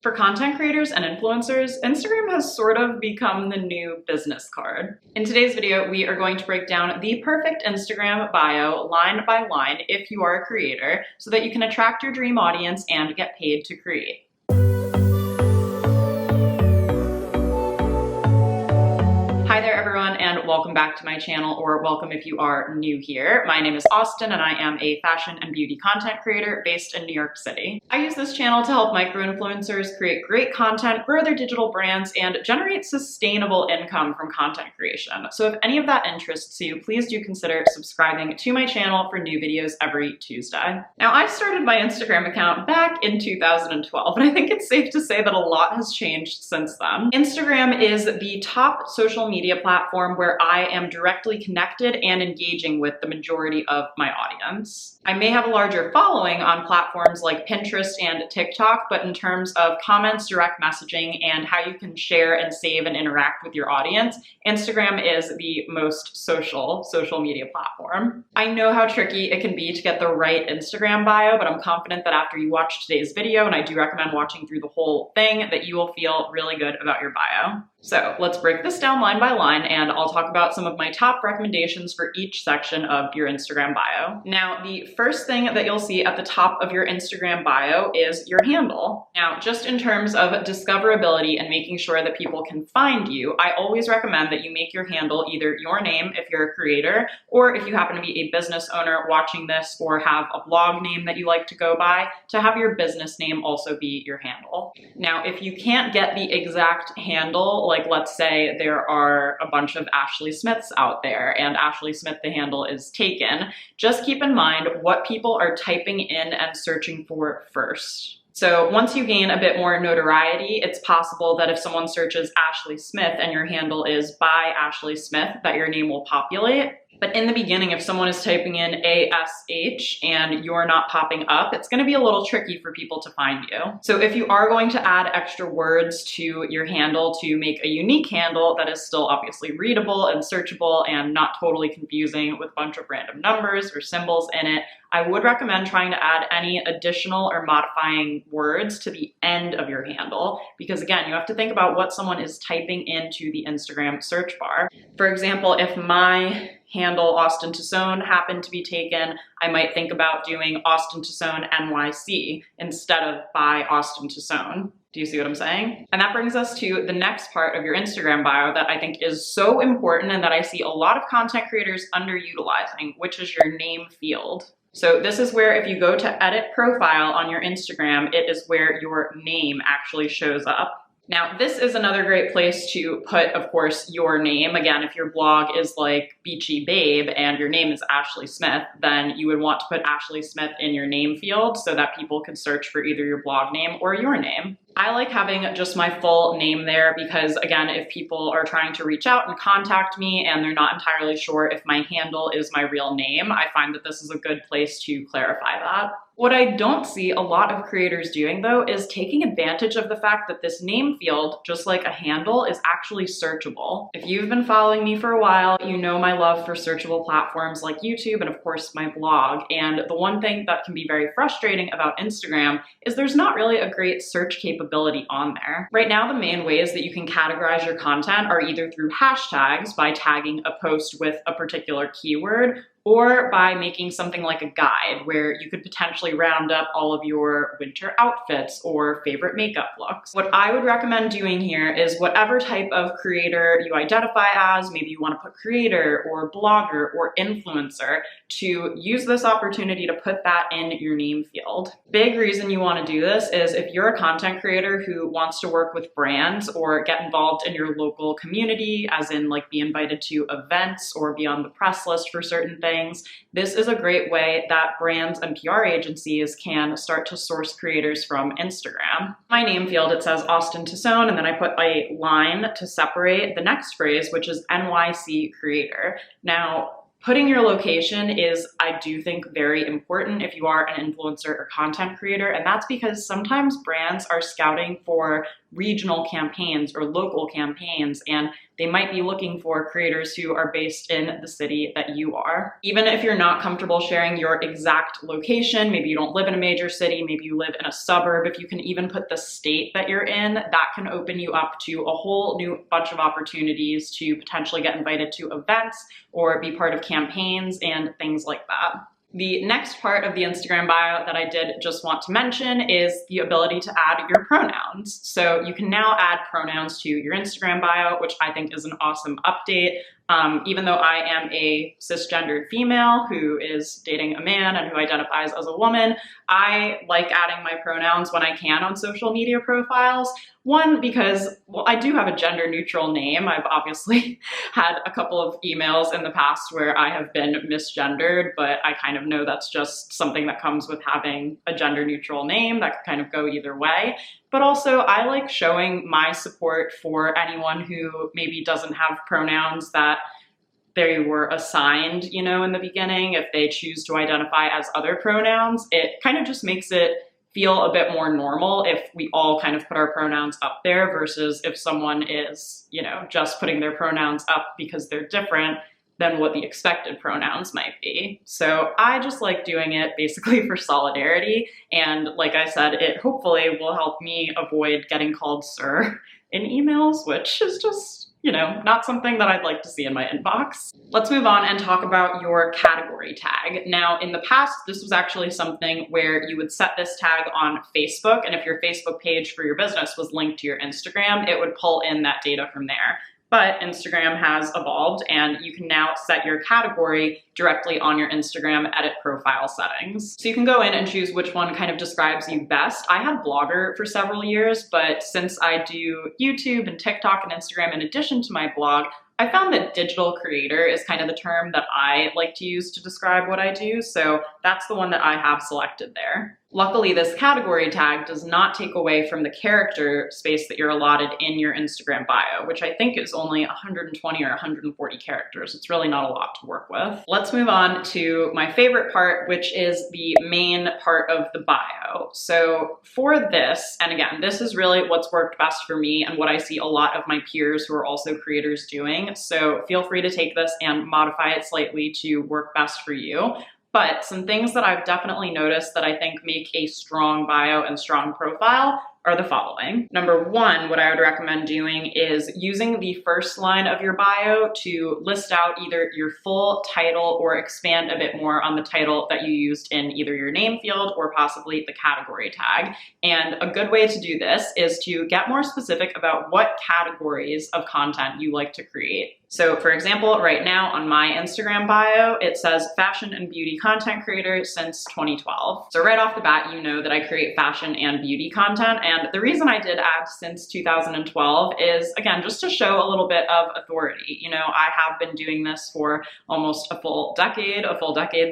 For content creators and influencers, Instagram has sort of become the new business card. In today's video, we are going to break down the perfect Instagram bio line by line if you are a creator, so that you can attract your dream audience and get paid to create. Hi there everyone, and welcome back to my channel, or welcome if you are new here. My name is Austen and I am a fashion and beauty content creator based in New York City. I use this channel to help micro-influencers create great content, grow their digital brands, and generate sustainable income from content creation. So if any of that interests you, please do consider subscribing to my channel for new videos every Tuesday. Now, I started my Instagram account back in 2012, and I think it's safe to say that a lot has changed since then. Instagram is the top social media platform where I am directly connected and engaging with the majority of my audience. I may have a larger following on platforms like Pinterest and TikTok, but in terms of comments, direct messaging, and how you can share and save and interact with your audience, Instagram is the most social media platform. I know how tricky it can be to get the right Instagram bio, but I'm confident that after you watch today's video, and I do recommend watching through the whole thing, that you will feel really good about your bio. So let's break this down line by line, and I'll talk about some of my top recommendations for each section of your Instagram bio. Now, the first thing that you'll see at the top of your Instagram bio is your handle. Now, just in terms of discoverability and making sure that people can find you, I always recommend that you make your handle either your name if you're a creator, or if you happen to be a business owner watching this or have a blog name that you like to go by, to have your business name also be your handle. Now, if you can't get the exact handle, like let's say there are a bunch of Ashley Smiths out there and Ashley Smith, the handle is taken, just keep in mind what people are typing in and searching for first. So once you gain a bit more notoriety, it's possible that if someone searches Ashley Smith and your handle is by Ashley Smith, that your name will populate. But in the beginning, if someone is typing in ASH and you're not popping up, it's going to be a little tricky for people to find you. So if you are going to add extra words to your handle to make a unique handle that is still obviously readable and searchable and not totally confusing with a bunch of random numbers or symbols in it, I would recommend trying to add any additional or modifying words to the end of your handle, because again, you have to think about what someone is typing into the Instagram search bar. For example, if my handle Austen Tosone happened to be taken, I might think about doing Austen Tosone NYC instead of by Austen Tosone. Do you see what I'm saying? And that brings us to the next part of your Instagram bio that I think is so important and that I see a lot of content creators underutilizing, which is your name field. So this is where if you go to edit profile on your Instagram, it is where your name actually shows up. Now, this is another great place to put, of course, your name. Again, if your blog is like Beachy Babe and your name is Ashley Smith, then you would want to put Ashley Smith in your name field so that people can search for either your blog name or your name. I like having just my full name there because, again, if people are trying to reach out and contact me and they're not entirely sure if my handle is my real name, I find that this is a good place to clarify that. What I don't see a lot of creators doing, though, is taking advantage of the fact that this name field, just like a handle, is actually searchable. If you've been following me for a while, you know my love for searchable platforms like YouTube and, of course, my blog. And the one thing that can be very frustrating about Instagram is there's not really a great search capability on there. Right now, the main ways that you can categorize your content are either through hashtags by tagging a post with a particular keyword, or by making something like a guide where you could potentially round up all of your winter outfits or favorite makeup looks. What I would recommend doing here is whatever type of creator you identify as, maybe you want to put creator or blogger or influencer, to use this opportunity to put that in your name field. Big reason you want to do this is if you're a content creator who wants to work with brands or get involved in your local community, as in like be invited to events or be on the press list for certain things, this is a great way that brands and PR agencies can start to source creators from Instagram. My name field, it says Austen Tosone, and then I put a line to separate the next phrase, which is NYC creator. Now, putting your location is, I do think, very important if you are an influencer or content creator, and that's because sometimes brands are scouting for regional campaigns or local campaigns, and they might be looking for creators who are based in the city that you are. Even if you're not comfortable sharing your exact location, maybe you don't live in a major city, maybe you live in a suburb, if you can even put the state that you're in, that can open you up to a whole new bunch of opportunities to potentially get invited to events or be part of campaigns and things like that. The next part of the Instagram bio that I did just want to mention is the ability to add your pronouns. So you can now add pronouns to your Instagram bio, which I think is an awesome update. Even though I am a cisgendered female who is dating a man and who identifies as a woman, I like adding my pronouns when I can on social media profiles. One, because, well, I do have a gender neutral name. I've obviously had a couple of emails in the past where I have been misgendered, but I kind of know that's just something that comes with having a gender neutral name that could kind of go either way. But also, I like showing my support for anyone who maybe doesn't have pronouns that they were assigned, you know, in the beginning. If they choose to identify as other pronouns, it kind of just makes it feel a bit more normal if we all kind of put our pronouns up there versus if someone is, you know, just putting their pronouns up because they're different than what the expected pronouns might be. So I just like doing it basically for solidarity. And like I said, it hopefully will help me avoid getting called sir in emails, which is just, you know, not something that I'd like to see in my inbox. Let's move on and talk about your category tag. Now, in the past, this was actually something where you would set this tag on Facebook, and if your Facebook page for your business was linked to your Instagram, it would pull in that data from there. But Instagram has evolved and you can now set your category directly on your Instagram edit profile settings. So you can go in and choose which one kind of describes you best. I had Blogger for several years, but since I do YouTube and TikTok and Instagram in addition to my blog, I found that digital creator is kind of the term that I like to use to describe what I do. So that's the one that I have selected there. Luckily, this category tag does not take away from the character space that you're allotted in your Instagram bio, which I think is only 120 or 140 characters. It's really not a lot to work with. Let's move on to my favorite part, which is the main part of the bio. So for this, and again, this is really what's worked best for me and what I see a lot of my peers who are also creators doing. So feel free to take this and modify it slightly to work best for you. But some things that I've definitely noticed that I think make a strong bio and strong profile are the following. Number one, what I would recommend doing is using the first line of your bio to list out either your full title or expand a bit more on the title that you used in either your name field or possibly the category tag. And a good way to do this is to get more specific about what categories of content you like to create. So for example, right now on my Instagram bio, it says fashion and beauty content creator since 2012. So right off the bat, you know that I create fashion and beauty content. And the reason I did add since 2012 is, again, just to show a little bit of authority. You know, I have been doing this for almost a full decade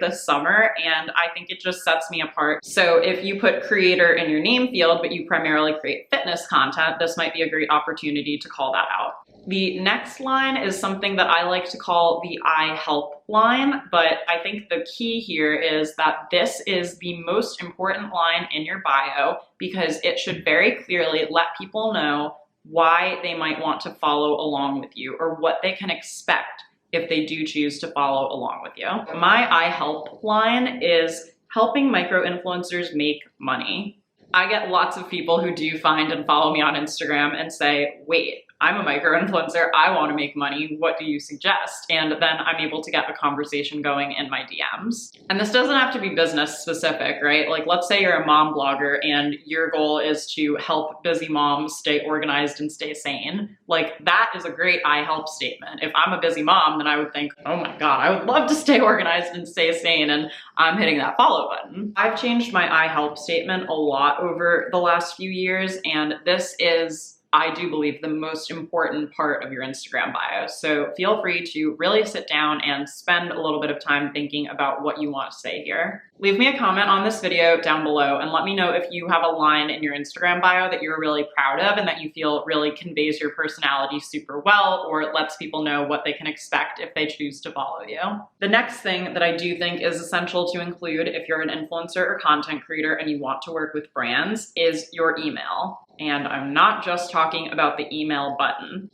this summer, and I think it just sets me apart. So if you put creator in your name field, but you primarily create fitness content, this might be a great opportunity to call that out. The next line is something that I like to call the I help line, but I think the key here is that this is the most important line in your bio because it should very clearly let people know why they might want to follow along with you or what they can expect if they do choose to follow along with you. My I help line is helping micro-influencers make money. I get lots of people who do find and follow me on Instagram and say, wait, I'm a micro-influencer, I want to make money, what do you suggest? And then I'm able to get a conversation going in my DMs. And this doesn't have to be business specific, right? Like let's say you're a mom blogger and your goal is to help busy moms stay organized and stay sane. Like that is a great I help statement. If I'm a busy mom, then I would think, oh my God, I would love to stay organized and stay sane, and I'm hitting that follow button. I've changed my I help statement a lot over the last few years, and this is, I do believe, the most important part of your Instagram bio. So feel free to really sit down and spend a little bit of time thinking about what you want to say here. Leave me a comment on this video down below and let me know if you have a line in your Instagram bio that you're really proud of and that you feel really conveys your personality super well or lets people know what they can expect if they choose to follow you. The next thing that I do think is essential to include if you're an influencer or content creator and you want to work with brands is your email. And I'm not just talking about the email button.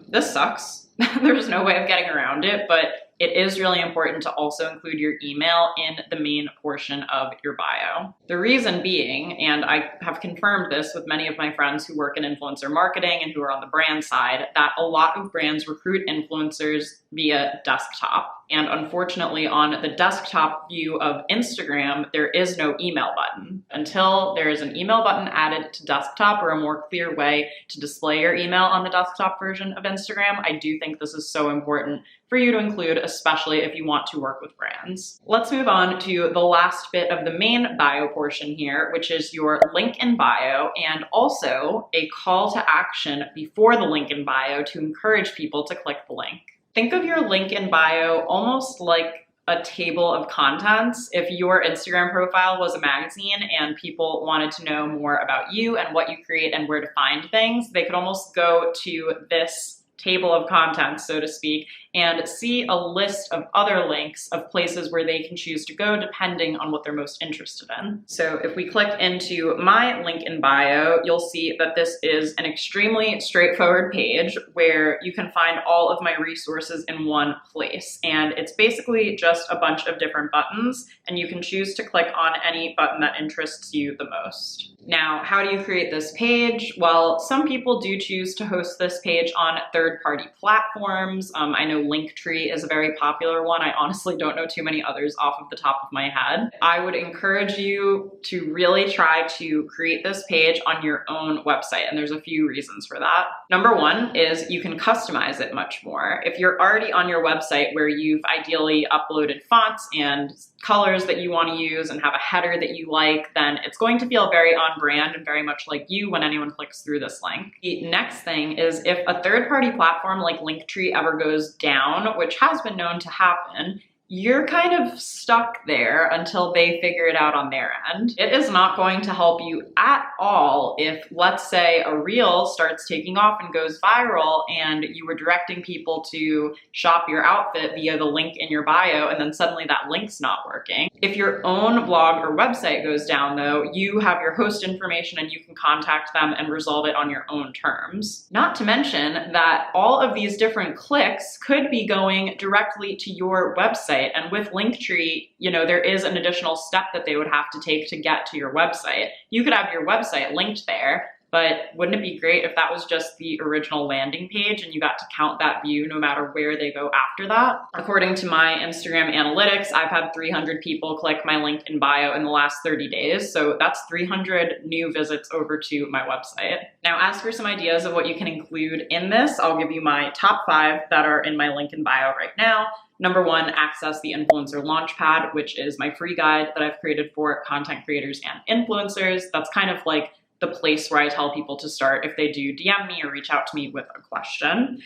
This sucks. There's no way of getting around it, but it is really important to also include your email in the main portion of your bio. The reason being, and I have confirmed this with many of my friends who work in influencer marketing and who are on the brand side, that a lot of brands recruit influencers via desktop. And unfortunately, on the desktop view of Instagram, there is no email button. Until there is an email button added to desktop or a more clear way to display your email on the desktop version of Instagram, I do think this is so important for you to include, especially if you want to work with brands. Let's move on to the last bit of the main bio portion here, which is your link in bio, and also a call to action before the link in bio to encourage people to click the link. Think of your link in bio almost like a table of contents. If your Instagram profile was a magazine and people wanted to know more about you and what you create and where to find things, they could almost go to this table of contents, so to speak, and see a list of other links of places where they can choose to go depending on what they're most interested in. So if we click into my link in bio, you'll see that this is an extremely straightforward page where you can find all of my resources in one place. And it's basically just a bunch of different buttons, and you can choose to click on any button that interests you the most. Now, how do you create this page? Well, some people do choose to host this page on third-party platforms. I know Linktree is a very popular one. I honestly don't know too many others off of the top of my head. I would encourage you to really try to create this page on your own website, and there's a few reasons for that. Number one is you can customize it much more. If you're already on your website where you've ideally uploaded fonts and colors that you want to use and have a header that you like, then it's going to feel very on brand and very much like you when anyone clicks through this link. The next thing is if a third-party platform like Linktree ever goes down, which has been known to happen, you're kind of stuck there until they figure it out on their end. It is not going to help you at all if, let's say, a reel starts taking off and goes viral and you were directing people to shop your outfit via the link in your bio and then suddenly that link's not working. If your own blog or website goes down though, you have your host information and you can contact them and resolve it on your own terms. Not to mention that all of these different clicks could be going directly to your website. And with Linktree, you know, there is an additional step that they would have to take to get to your website. You could have your website linked there, but wouldn't it be great if that was just the original landing page and you got to count that view no matter where they go after that? According to my Instagram analytics, I've had 300 people click my link in bio in the last 30 days. So that's 300 new visits over to my website. Now, as for some ideas of what you can include in this, I'll give you my top 5 that are in my link in bio right now. Number 1, access the Influencer Launchpad, which is my free guide that I've created for content creators and influencers. That's kind of like the place where I tell people to start if they do DM me or reach out to me with a question.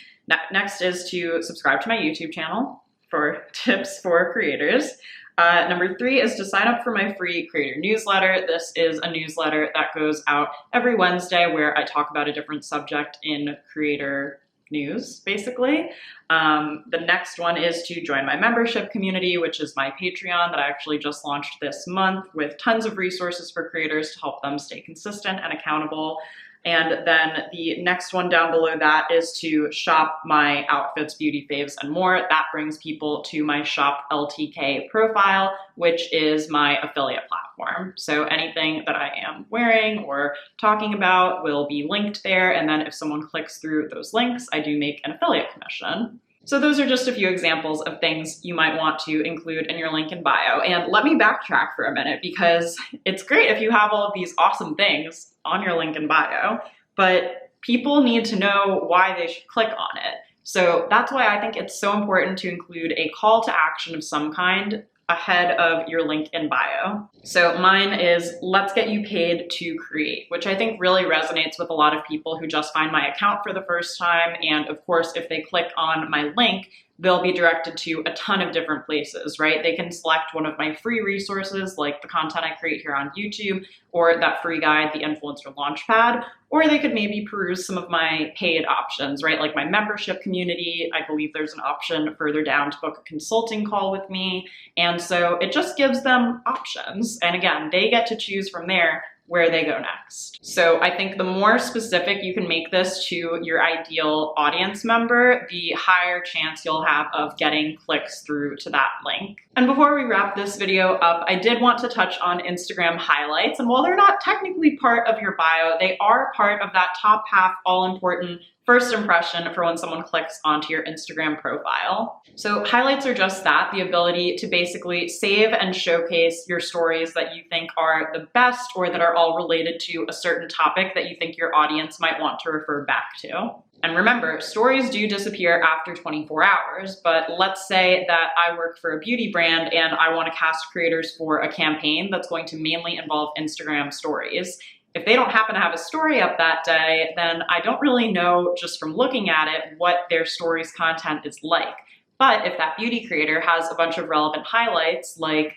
Next is to subscribe to my YouTube channel for tips for creators. Number 3 is to sign up for my free creator newsletter. This is a newsletter that goes out every Wednesday where I talk about a different subject in creator news, basically. The next one is to join my membership community, which is my Patreon that I actually just launched this month with tons of resources for creators to help them stay consistent and accountable. And then the next one down below that is to shop my outfits, beauty faves, and more. That brings people to my Shop LTK profile, which is my affiliate platform. So anything that I am wearing or talking about will be linked there. And then if someone clicks through those links, I do make an affiliate commission. So those are just a few examples of things you might want to include in your link in bio. And let me backtrack for a minute because it's great if you have all of these awesome things on your link in bio, but people need to know why they should click on it. So that's why I think it's so important to include a call to action of some kind ahead of your link in bio. So mine is, let's get you paid to create, which I think really resonates with a lot of people who just find my account for the first time. And of course, if they click on my link, they'll be directed to a ton of different places, right? They can select one of my free resources, like the content I create here on YouTube, or that free guide, the Influencer Launchpad, or they could maybe peruse some of my paid options, right? Like my membership community. I believe there's an option further down to book a consulting call with me. And so it just gives them options. And again, they get to choose from there where they go next. So I think the more specific you can make this to your ideal audience member, the higher chance you'll have of getting clicks through to that link. And before we wrap this video up, I did want to touch on Instagram highlights. And while they're not technically part of your bio, they are part of that top half all-important first impression for when someone clicks onto your Instagram profile. So highlights are just that, the ability to basically save and showcase your stories that you think are the best or that are all related to a certain topic that you think your audience might want to refer back to. And remember, stories do disappear after 24 hours, but let's say that I work for a beauty brand and I want to cast creators for a campaign that's going to mainly involve Instagram stories. If they don't happen to have a story up that day, then I don't really know just from looking at it what their story's content is like. But if that beauty creator has a bunch of relevant highlights like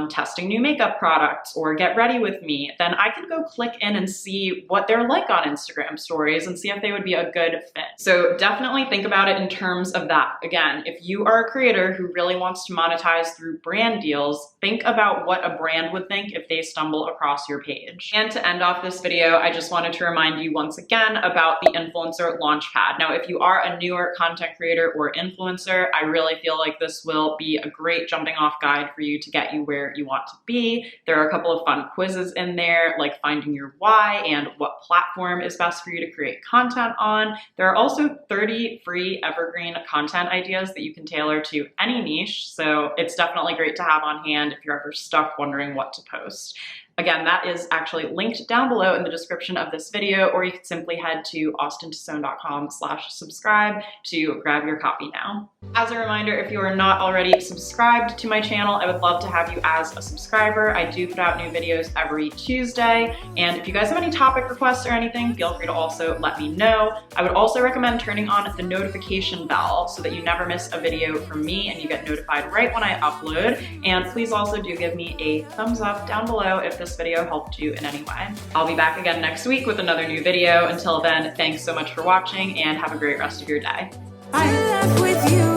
testing new makeup products or get ready with me, then I could go click in and see what they're like on Instagram stories and see if they would be a good fit. So definitely think about it in terms of that. Again, if you are a creator who really wants to monetize through brand deals, think about what a brand would think if they stumble across your page. And to end off this video, I just wanted to remind you once again about the Influencer Launchpad. Now, if you are a newer content creator or influencer, I really feel like this will be a great jumping off guide for you to get you where you want to be. There are a couple of fun quizzes in there, like finding your why and what platform is best for you to create content on. There are also 30 free evergreen content ideas that you can tailor to any niche, so it's definitely great to have on hand if you're ever stuck wondering what to post. Again, that is actually linked down below in the description of this video, or you can simply head to austentosone.com/subscribe to grab your copy now. As a reminder, if you are not already subscribed to my channel, I would love to have you as a subscriber. I do put out new videos every Tuesday, and if you guys have any topic requests or anything, feel free to also let me know. I would also recommend turning on the notification bell so that you never miss a video from me and you get notified right when I upload. And please also do give me a thumbs up down below if this video helped you in any way. I'll be back again next week with another new video. Until then, thanks so much for watching and have a great rest of your day. Bye.